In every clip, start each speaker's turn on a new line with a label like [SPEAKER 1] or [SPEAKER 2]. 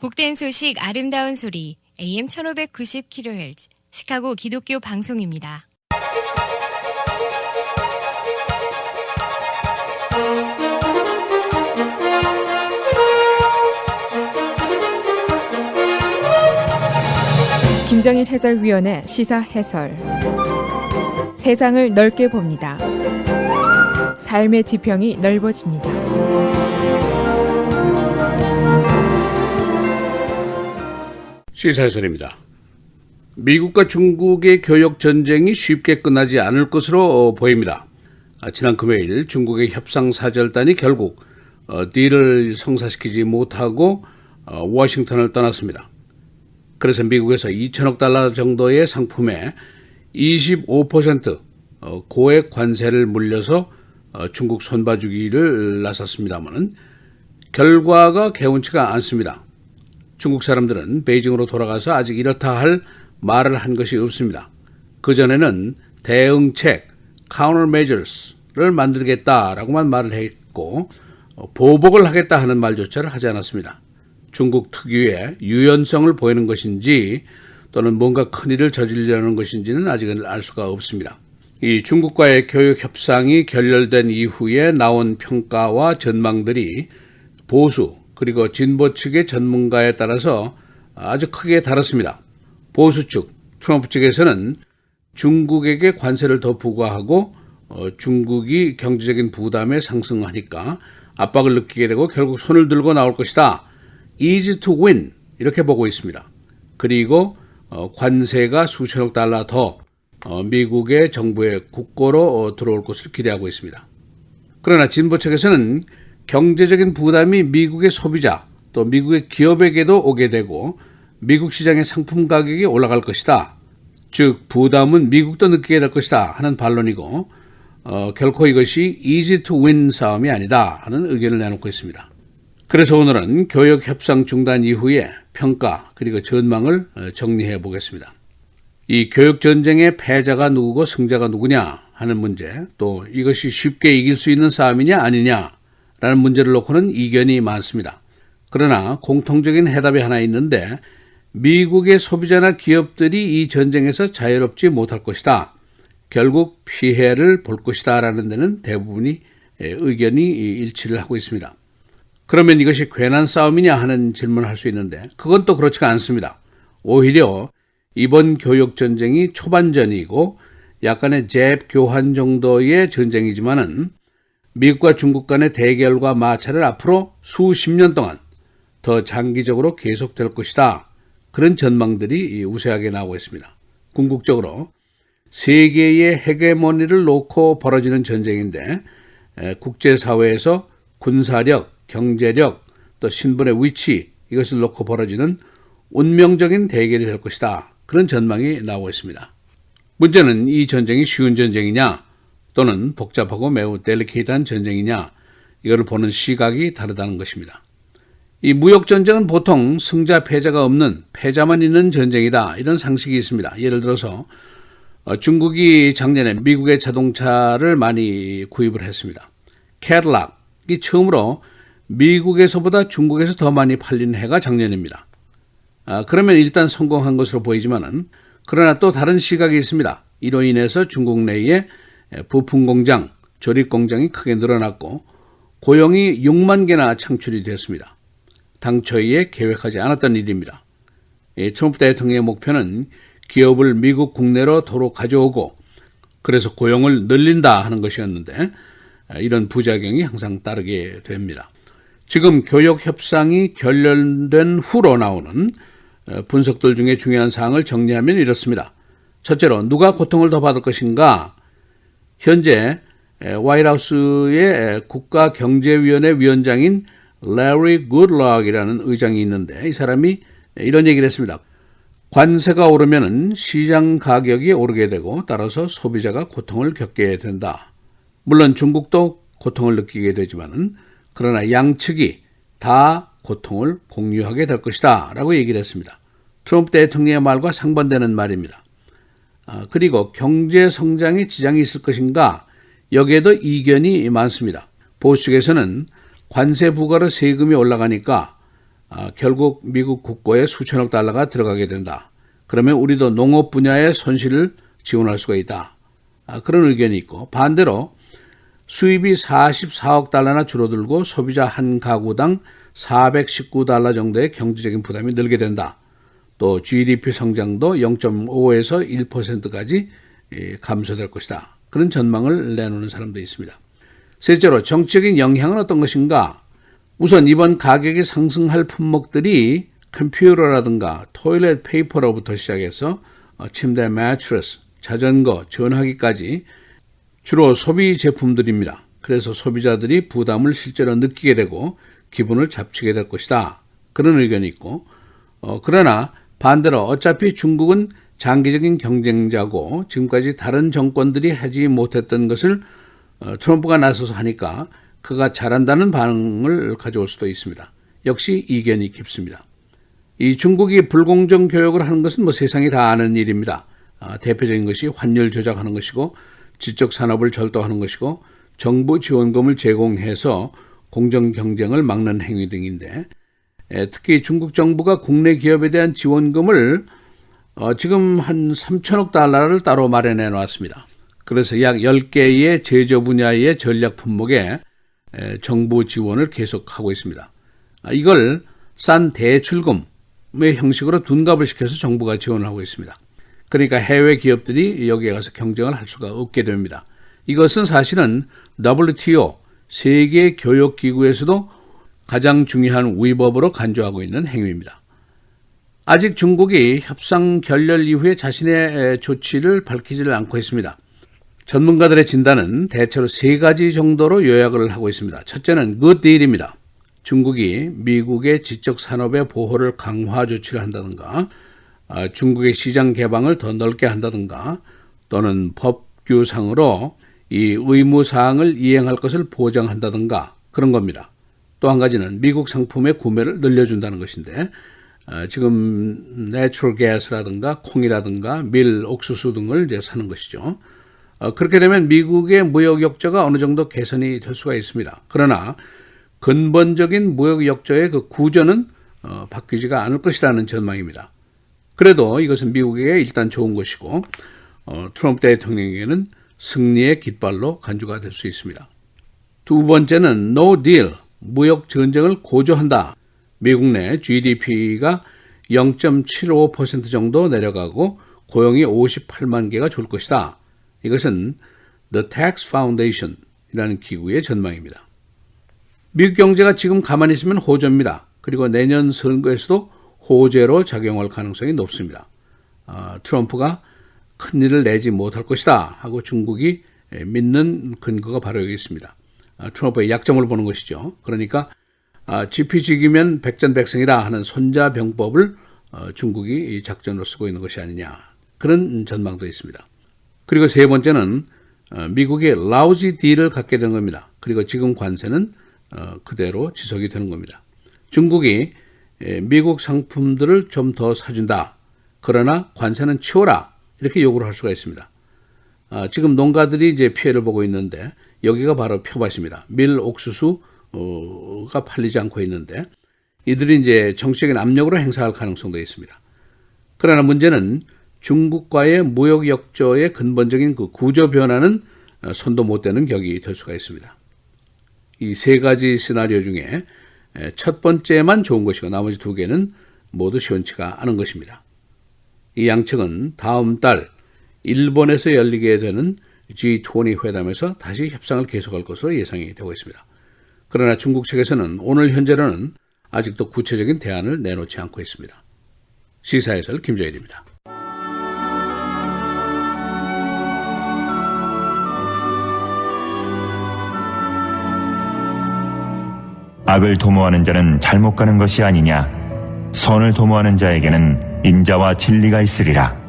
[SPEAKER 1] 복된 소식 아름다운 소리 AM 1590kHz 시카고 기독교 방송입니다.
[SPEAKER 2] 김정일 해설위원의 시사 해설. 세상을 넓게 봅니다. 삶의 지평이 넓어집니다.
[SPEAKER 3] 시사 해설입니다. 미국과 중국의 교역 전쟁이 쉽게 끝나지 않을 것으로 보입니다. 지난 금요일 중국의 협상사절단이 결국 딜을 성사시키지 못하고 워싱턴을 떠났습니다. 그래서 미국에서 2천억 달러 정도의 상품에 25% 고액 관세를 물려서 중국 손봐주기를 나섰습니다만 결과가 개운치가 않습니다. 중국 사람들은 베이징으로 돌아가서 아직 이렇다 할 말을 한 것이 없습니다. 그전에는 대응책, countermeasures를 만들겠다라고만 말을 했고 보복을 하겠다 하는 말조차를 하지 않았습니다. 중국 특유의 유연성을 보이는 것인지 또는 뭔가 큰일을 저지르려는 것인지는 아직은 알 수가 없습니다. 이 중국과의 교육 협상이 결렬된 이후에 나온 평가와 전망들이 보수 그리고 진보 측의 전문가에 따라서 아주 크게 다릅니다. 보수 측, 트럼프 측에서는 중국에게 관세를 더 부과하고 중국이 경제적인 부담에 상승하니까 압박을 느끼게 되고 결국 손을 들고 나올 것이다. easy to win 이렇게 보고 있습니다. 그리고 관세가 수천억 달러 더 미국의 정부의 국고로 들어올 것을 기대하고 있습니다. 그러나 진보 측에서는 경제적인 부담이 미국의 소비자 또 미국의 기업에게도 오게 되고 미국 시장의 상품 가격이 올라갈 것이다. 즉 부담은 미국도 느끼게 될 것이다 하는 반론이고 결코 이것이 easy to win 싸움이 아니다 하는 의견을 내놓고 있습니다. 그래서 오늘은 교역 협상 중단 이후에 평가 그리고 전망을 정리해 보겠습니다. 이 교역 전쟁의 패자가 누구고 승자가 누구냐 하는 문제, 또 이것이 쉽게 이길 수 있는 싸움이냐 아니냐 라는 문제를 놓고는 이견이 많습니다. 그러나 공통적인 해답이 하나 있는데 미국의 소비자나 기업들이 이 전쟁에서 자유롭지 못할 것이다. 결국 피해를 볼 것이다 라는 데는 대부분이 의견이 일치를 하고 있습니다. 그러면 이것이 괜한 싸움이냐 하는 질문을 할 수 있는데 그건 또 그렇지가 않습니다. 오히려 이번 교역 전쟁이 초반전이고 약간의 잽 교환 정도의 전쟁이지만은 미국과 중국 간의 대결과 마찰을 앞으로 수십 년 동안 더 장기적으로 계속될 것이다. 그런 전망들이 우세하게 나오고 있습니다. 궁극적으로 세계의 헤게모니를 놓고 벌어지는 전쟁인데 국제사회에서 군사력, 경제력, 또 신분의 위치 이것을 놓고 벌어지는 운명적인 대결이 될 것이다. 그런 전망이 나오고 있습니다. 문제는 이 전쟁이 쉬운 전쟁이냐 또는 복잡하고 매우 델리케이트한 전쟁이냐 이거를 보는 시각이 다르다는 것입니다. 이 무역전쟁은 보통 승자 패자가 없는 패자만 있는 전쟁이다 이런 상식이 있습니다. 예를 들어서 중국이 작년에 미국의 자동차를 많이 구입을 했습니다. 캐딜락이 처음으로 미국에서보다 중국에서 더 많이 팔린 해가 작년입니다. 그러면 일단 성공한 것으로 보이지만은 그러나 또 다른 시각이 있습니다. 이로 인해서 중국 내에 부품 공장, 조립 공장이 크게 늘어났고 고용이 6만 개나 창출이 됐습니다. 당초에 계획하지 않았던 일입니다. 트럼프 대통령의 목표는 기업을 미국 국내로 도로 가져오고 그래서 고용을 늘린다 하는 것이었는데 이런 부작용이 항상 따르게 됩니다. 지금 교역 협상이 결렬된 후로 나오는 분석들 중에 중요한 사항을 정리하면 이렇습니다. 첫째로 누가 고통을 더 받을 것인가? 현재 화이트하우스의 국가경제위원회 위원장인 레리 굿락이라는 의장이 있는데 이 사람이 이런 얘기를 했습니다. 관세가 오르면 시장 가격이 오르게 되고 따라서 소비자가 고통을 겪게 된다. 물론 중국도 고통을 느끼게 되지만은 그러나 양측이 다 고통을 공유하게 될 것이다 라고 얘기를 했습니다. 트럼프 대통령의 말과 상반되는 말입니다. 그리고 경제 성장에 지장이 있을 것인가? 여기에도 이견이 많습니다. 보수 측에서는 관세 부과로 세금이 올라가니까 결국 미국 국고에 수천억 달러가 들어가게 된다. 그러면 우리도 농업 분야의 손실을 지원할 수가 있다. 그런 의견이 있고, 반대로 수입이 44억 달러나 줄어들고 소비자 한 가구당 419달러 정도의 경제적인 부담이 늘게 된다. 또 GDP 성장도 0.5에서 1%까지 감소될 것이다. 그런 전망을 내놓는 사람도 있습니다. 셋째로 정치적인 영향은 어떤 것인가? 우선 이번 가격이 상승할 품목들이 컴퓨터라든가 토일렛 페이퍼로부터 시작해서 침대 매트리스, 자전거, 전화기까지 주로 소비 제품들입니다. 그래서 소비자들이 부담을 실제로 느끼게 되고 기분을 잡치게 될 것이다. 그런 의견이 있고, 그러나 반대로 어차피 중국은 장기적인 경쟁자고 지금까지 다른 정권들이 하지 못했던 것을 트럼프가 나서서 하니까 그가 잘한다는 반응을 가져올 수도 있습니다. 역시 이견이 깊습니다. 이 중국이 불공정 교역을 하는 것은 세상이 다 아는 일입니다. 대표적인 것이 환율 조작하는 것이고 지적 산업을 절도하는 것이고 정부 지원금을 제공해서 공정 경쟁을 막는 행위 등인데, 특히 중국 정부가 국내 기업에 대한 지원금을 지금 한 3천억 달러를 따로 마련해 놨습니다. 그래서 약 10개의 제조 분야의 전략 품목에 정부 지원을 계속하고 있습니다. 이걸 싼 대출금의 형식으로 둔갑을 시켜서 정부가 지원을 하고 있습니다. 그러니까 해외 기업들이 여기에 가서 경쟁을 할 수가 없게 됩니다. 이것은 사실은 WTO, 세계 교역기구에서도 가장 중요한 위법으로 간주하고 있는 행위입니다. 아직 중국이 협상 결렬 이후에 자신의 조치를 밝히지를 않고 있습니다. 전문가들의 진단은 대체로 3가지 정도로 요약을 하고 있습니다. 첫째는 good deal입니다. 중국이 미국의 지적 산업의 보호를 강화 조치를 한다든가, 중국의 시장 개방을 더 넓게 한다든가, 또는 법규상으로 이 의무 사항을 이행할 것을 보장한다든가 그런 겁니다. 또 한 가지는 미국 상품의 구매를 늘려준다는 것인데, 지금 내추럴 가스라든가 콩이라든가 밀, 옥수수 등을 이제 사는 것이죠. 그렇게 되면 미국의 무역 역저가 어느 정도 개선이 될 수가 있습니다. 그러나 근본적인 무역 역저의 그 구조는 바뀌지가 않을 것이라는 전망입니다. 그래도 이것은 미국에게 일단 좋은 것이고, 트럼프 대통령에게는 승리의 깃발로 간주가 될 수 있습니다. 두 번째는 no deal, 무역 전쟁을 고조한다. 미국 내 GDP가 0.75% 정도 내려가고 고용이 58만 개가 줄 것이다. 이것은 The Tax Foundation이라는 기구의 전망입니다. 미국 경제가 지금 가만히 있으면 호조입니다. 그리고 내년 선거에서도 호재로 작용할 가능성이 높습니다. 트럼프가 큰일을 내지 못할 것이다 하고 중국이 믿는 근거가 바로 여기 있습니다. 트럼프의 약점을 보는 것이죠. 그러니까 지피지기면 백전백승이다 하는 손자병법을 중국이 작전으로 쓰고 있는 것이 아니냐, 그런 전망도 있습니다. 그리고 세 번째는 미국이 라우지 딜을 갖게 되는 겁니다. 그리고 지금 관세는 그대로 지속이 되는 겁니다. 중국이 미국 상품들을 좀 더 사준다, 그러나 관세는 치워라, 이렇게 요구를 할 수가 있습니다. 지금 농가들이 이제 피해를 보고 있는데 여기가 바로 표밭입니다. 밀, 옥수수가 팔리지 않고 있는데 이들이 이제 정치적인 압력으로 행사할 가능성도 있습니다. 그러나 문제는 중국과의 무역 역저의 근본적인 그 구조 변화는 손도 못 대는 격이 될 수가 있습니다. 이 3가지 시나리오 중에 첫 번째만 좋은 것이고 나머지 2개는 모두 시원치가 않은 것입니다. 이 양측은 다음 달 일본에서 열리게 되는 G20 회담에서 다시 협상을 계속할 것으로 예상이 되고 있습니다. 그러나 중국 측에서는 오늘 현재로는 아직도 구체적인 대안을 내놓지 않고 있습니다. 시사해설 김정일입니다.
[SPEAKER 4] 악을 도모하는 자는 잘못 가는 것이 아니냐. 선을 도모하는 자에게는 인자와 진리가 있으리라.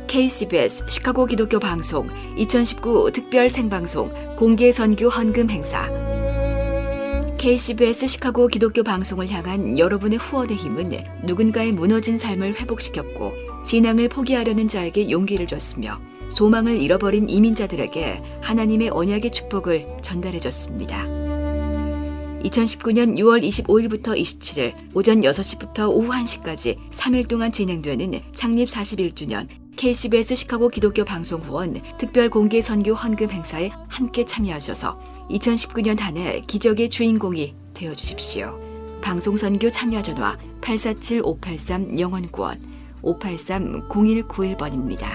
[SPEAKER 5] KCBS 시카고 기독교 방송 2019 특별 생방송 공개 선교 헌금 행사. KCBS 시카고 기독교 방송을 향한 여러분의 후원의 힘은 누군가의 무너진 삶을 회복시켰고 신앙을 포기하려는 자에게 용기를 줬으며 소망을 잃어버린 이민자들에게 하나님의 언약의 축복을 전달해 줬습니다. 2019년 6월 25일부터 27일 오전 6시부터 오후 1시까지 3일 동안 진행되는 창립 41주년 KCBS 시카고 기독교 방송 후원 특별 공개 선교 헌금 행사에 함께 참여하셔서 2019년 한 해 기적의 주인공이 되어 주십시오. 방송 선교 참여 전화 847-583 영원구원 583-0191번입니다.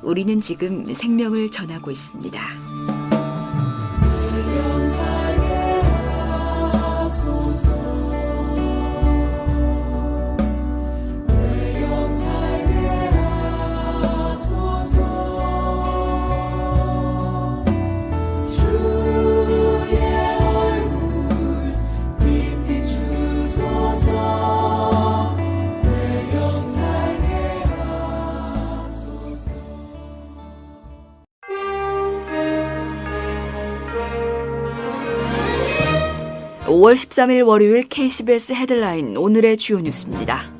[SPEAKER 5] 우리는 지금 생명을 전하고 있습니다. (5월 13일) 월요일 KCBS 헤드라인 오늘의 주요 뉴스입니다.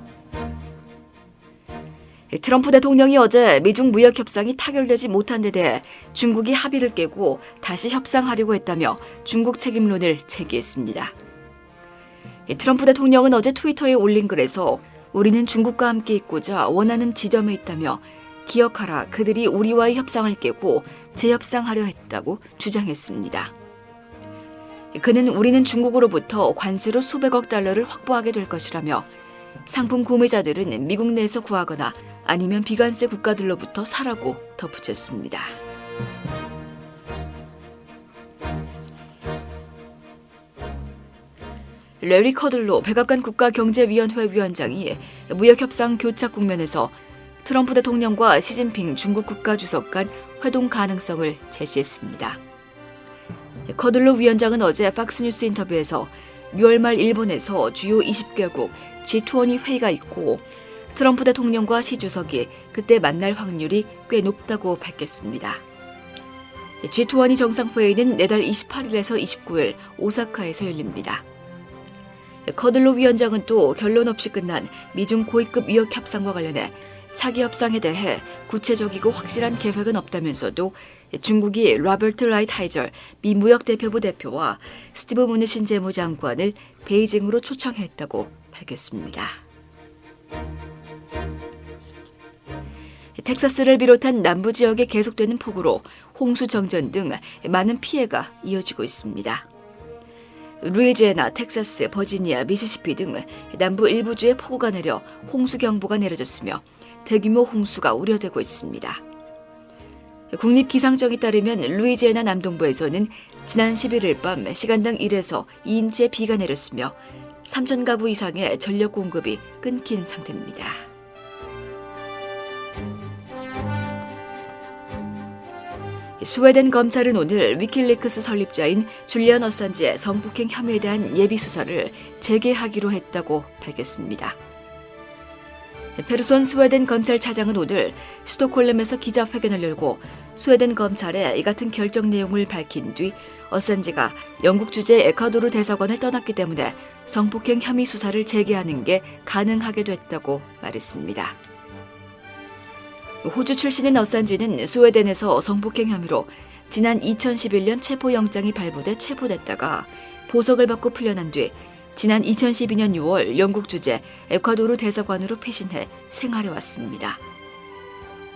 [SPEAKER 5] 트럼프 대통령이 어제 미중 무역 협상이 타결되지 못한 데 대해 중국이 합의를 깨고 다시 협상하려고 했다며 중국 책임론을 제기했습니다. 트럼프 대통령은 어제 트위터에 올린 글에서 우리는 중국과 함께 있고자 원하는 지점에 있다며 기억하라, 그들이 우리와의 협상을 깨고 재협상하려 했다고 주장했습니다. 그는 우리는 중국으로부터 관세로 수백억 달러를 확보하게 될 것이라며 상품 구매자들은 미국 내에서 구하거나 아니면 비관세 국가들로부터 사라고 덧붙였습니다. 레리 커들로 백악관 국가경제위원회 위원장이 무역협상 교착 국면에서 트럼프 대통령과 시진핑 중국 국가주석 간 회동 가능성을 제시했습니다. 커들로 위원장은 어제 팍스뉴스 인터뷰에서 6월 말 일본에서 주요 20개국 G20 회의가 있고 트럼프 대통령과 시 주석이 그때 만날 확률이 꽤 높다고 밝혔습니다. G20 정상회의는 내달 28일에서 29일 오사카에서 열립니다. 커들로 위원장은 또 결론 없이 끝난 미중 고위급 무역 협상과 관련해 차기 협상에 대해 구체적이고 확실한 계획은 없다면서도 중국이 로버트 라이트하이저 미 무역대표부 대표와 스티브 무누신 재무장관을 베이징으로 초청했다고 밝혔습니다. 텍사스를 비롯한 남부 지역에 계속되는 폭우로 홍수 정전 등 많은 피해가 이어지고 있습니다. 루이지애나, 텍사스, 버지니아, 미시시피 등 남부 일부 주에 폭우가 내려 홍수경보가 내려졌으며 대규모 홍수가 우려되고 있습니다. 국립기상청에 따르면 루이지애나 남동부에서는 지난 11일 밤 시간당 1에서 2인치의 비가 내렸으며 3천 가구 이상의 전력 공급이 끊긴 상태입니다. 스웨덴 검찰은 오늘 위킬리크스 설립자인 줄리안 어산지의 성폭행 혐의에 대한 예비 수사를 재개하기로 했다고 밝혔습니다. 페르손 스웨덴 검찰차장은 오늘 스톡홀름에서 기자회견을 열고 스웨덴 검찰의 이 같은 결정 내용을 밝힌 뒤 어산지가 영국 주재 에콰도르 대사관을 떠났기 때문에 성폭행 혐의 수사를 재개하는 게 가능하게 됐다고 말했습니다. 호주 출신인 어산지는 스웨덴에서 성폭행 혐의로 지난 2011년 체포영장이 발부돼 체포됐다가 보석을 받고 풀려난 뒤 지난 2012년 6월 영국 주재 에콰도르 대사관으로 피신해 생활해왔습니다.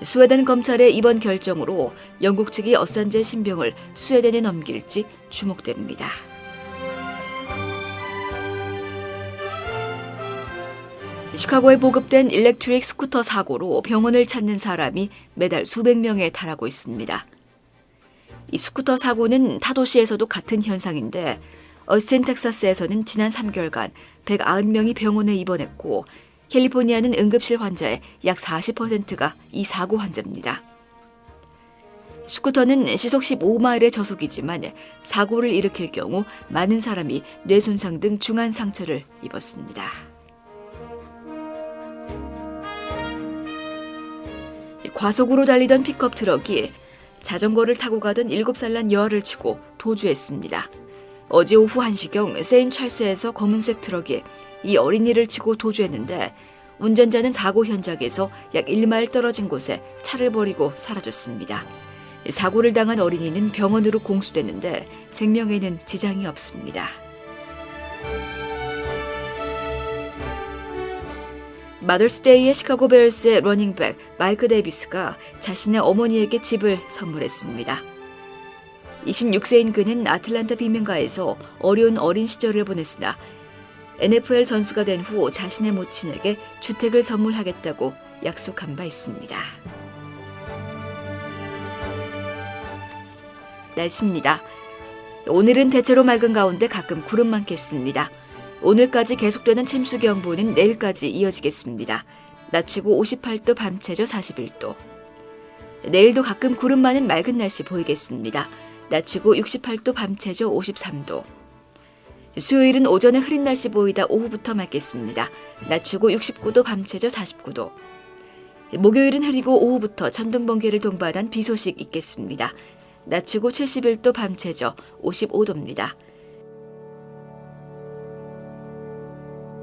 [SPEAKER 5] 스웨덴 검찰의 이번 결정으로 영국 측이 어산지의 신병을 스웨덴에 넘길지 주목됩니다. 시카고에 보급된 일렉트릭 스쿠터 사고로 병원을 찾는 사람이 매달 수백 명에 달하고 있습니다. 이 스쿠터 사고는 타 도시에서도 같은 현상인데 어스틴 텍사스에서는 지난 3개월간 190명이 병원에 입원했고 캘리포니아는 응급실 환자의 약 40%가 이 사고 환자입니다. 스쿠터는 시속 15마일의 저속이지만 사고를 일으킬 경우 많은 사람이 뇌손상 등 중한 상처를 입었습니다. 과속으로 달리던 픽업 트럭이 자전거를 타고 가던 7살 난 여아를 치고 도주했습니다. 어제 오후 1시경 세인찰스에서 검은색 트럭이 이 어린이를 치고 도주했는데 운전자는 사고 현장에서 약 1마일 떨어진 곳에 차를 버리고 사라졌습니다. 사고를 당한 어린이는 병원으로 공수됐는데 생명에는 지장이 없습니다. 마더스데이에 시카고 베어스의 러닝백 마이크 데이비스가 자신의 어머니에게 집을 선물했습니다. 26세인 그는 아틀란타 빈민가에서 어려운 어린 시절을 보냈으나 NFL 선수가 된 후 자신의 모친에게 주택을 선물하겠다고 약속한 바 있습니다. 날씨입니다. 오늘은 대체로 맑은 가운데 가끔 구름 많겠습니다. 오늘까지 계속되는 침수경보는 내일까지 이어지겠습니다. 낮 최고 58도, 밤 최저 41도. 내일도 가끔 구름 많은 맑은 날씨 보이겠습니다. 낮 최고 68도, 밤 최저 53도. 수요일은 오전에 흐린 날씨 보이다 오후부터 맑겠습니다. 낮 최고 69도, 밤 최저 49도. 목요일은 흐리고 오후부터 천둥 번개를 동반한 비 소식 있겠습니다. 낮 최고 71도, 밤 최저 55도입니다.